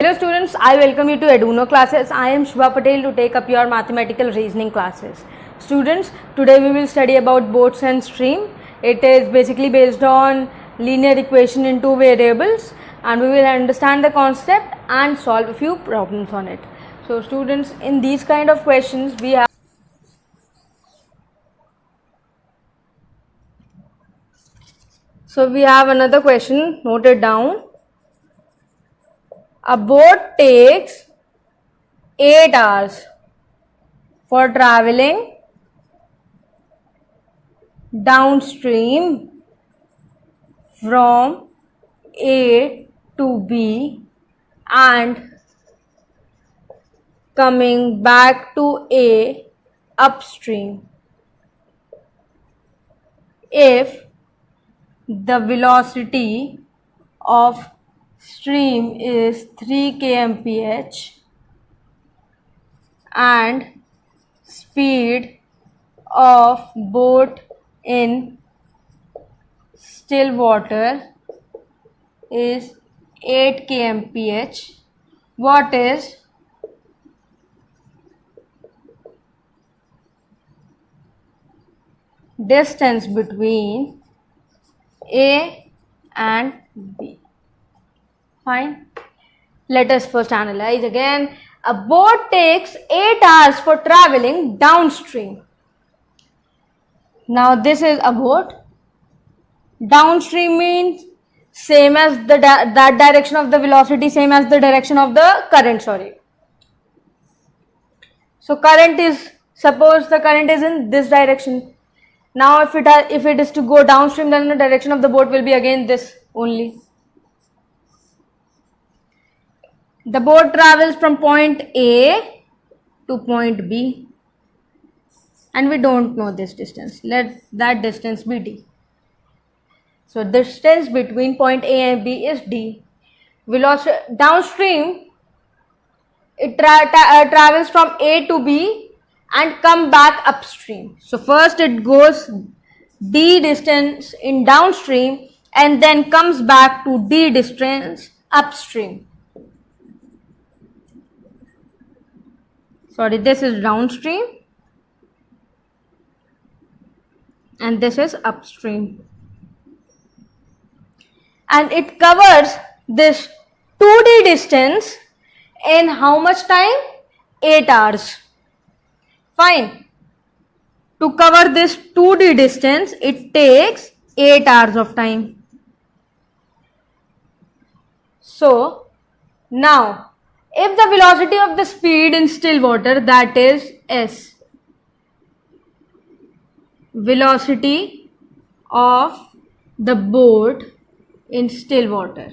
Hello students, I welcome you to Eduno classes. I am Shubha Patel to take up your mathematical reasoning classes. Students, today we will study about boats and stream. It is basically based on linear equation in two variables, and we will understand the concept and solve a few problems on it. So students, in these kind of questions we have another question, note it down. A boat takes 8 hours for traveling downstream from A to B and coming back to A upstream if the velocity of stream is 3 kmph and speed of boat in still water is 8 kmph. What is distance between A and B? Fine. Let us first analyze again. A boat takes 8 hours for traveling downstream. Now this is a boat. Downstream means same as that direction of the velocity, same as the direction of the current, So current is, suppose the current is in this direction. Now if it is to go downstream, then the direction of the boat will be again this only. The boat travels from point A to point B and we don't know this distance. Let that distance be D. So distance between point A and B is D. Velocity downstream, it travels from A to B and come back upstream. So first it goes D distance in downstream and then comes back to D distance upstream. Sorry, this is downstream and this is upstream. And it covers this 2D distance in how much time? 8 hours. Fine. To cover this 2D distance, it takes 8 hours of time. So, now, if the velocity of the speed in still water, that is S, velocity of the boat in still water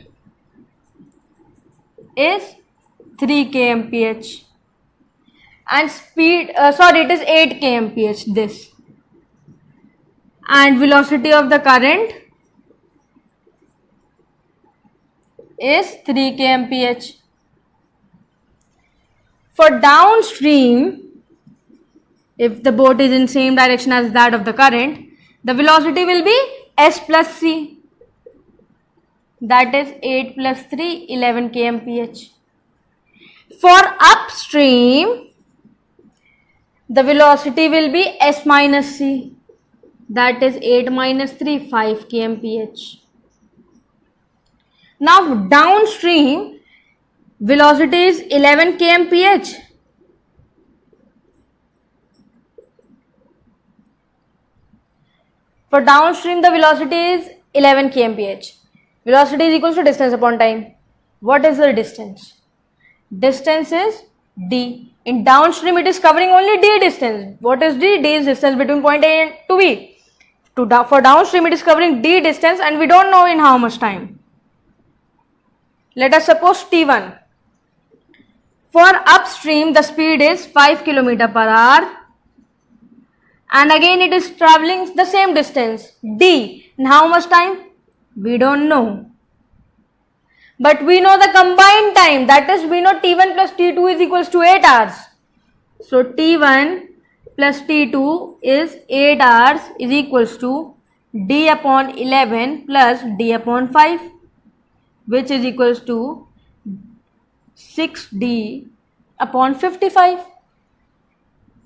is 3 kmph and speed, it is 8 kmph this, and velocity of the current is 3 kmph. For downstream, if the boat is in same direction as that of the current, the velocity will be S plus C, that is 8 plus 3, 11 kmph. For upstream, the velocity will be S minus C, that is 8 minus 3, 5 kmph. Now downstream, velocity is 11 kmph. For downstream, the velocity is 11 kmph. Velocity is equal to distance upon time. What is the distance? Distance is D. In downstream, it is covering only D distance. What is D? D is distance between point A to B. For downstream, it is covering D distance and we don't know in how much time. Let us suppose T1. For upstream, the speed is 5 km per hour and again it is traveling the same distance D. In how much time? We don't know. But we know the combined time, that is we know T1 plus T2 is equals to 8 hours. So T1 plus T2 is 8 hours is equals to D upon 11 plus D upon 5, which is equals to 6d upon 55.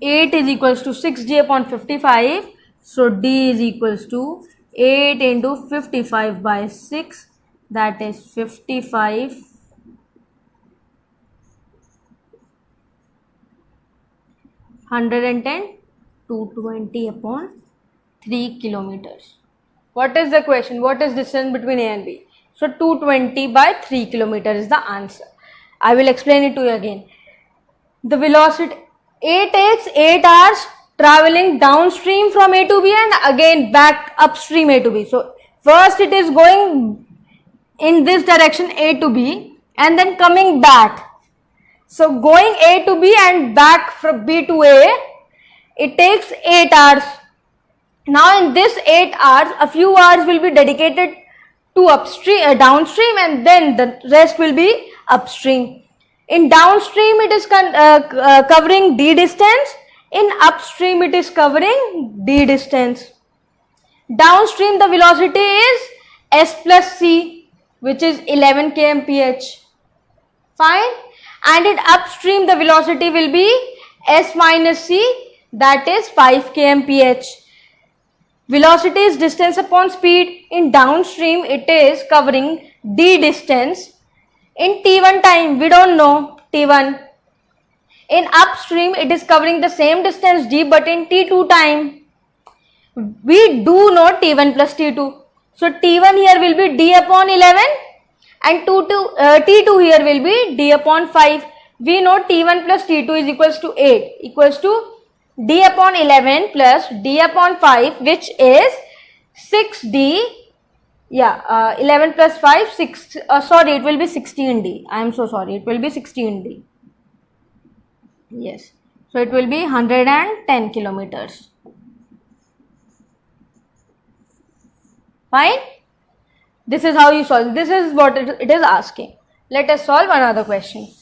8 is equals to 6d upon 55. So d is equals to 8 into 55 by 6, that is 55 110 220 upon 3 kilometers. What is the question? What is distance between A and B? So 220 by 3 kilometers is the answer. I will explain it to you again. The velocity, A takes 8 hours traveling downstream from A to B and again back upstream A to B. So first it is going in this direction A to B and then coming back. So going A to B and back from B to A, it takes 8 hours. Now in this 8 hours, a few hours will be dedicated to upstream, downstream, and then the rest will be upstream. In downstream it is covering d distance, in upstream it is covering d distance. Downstream the velocity is s plus c, which is 11 kmph. Fine. And in upstream the velocity will be s minus c, that is 5 kmph. Velocity is distance upon speed. In downstream it is covering d distance. In t1 time we don't know t1. In upstream it is covering the same distance d, but in t2 time we do know t1 plus t2. So t1 here will be d upon 11 and t2 here will be d upon 5. We know t1 plus t2 is equals to 8, equals to d upon 11 plus d upon 5, which is 6d. 11 plus 5, 6, sorry, it will be 16d. I am so sorry, it will be 16d. Yes, so it will be 110 kilometers. Fine. This is how you solve. This is what it is asking. Let us solve another question.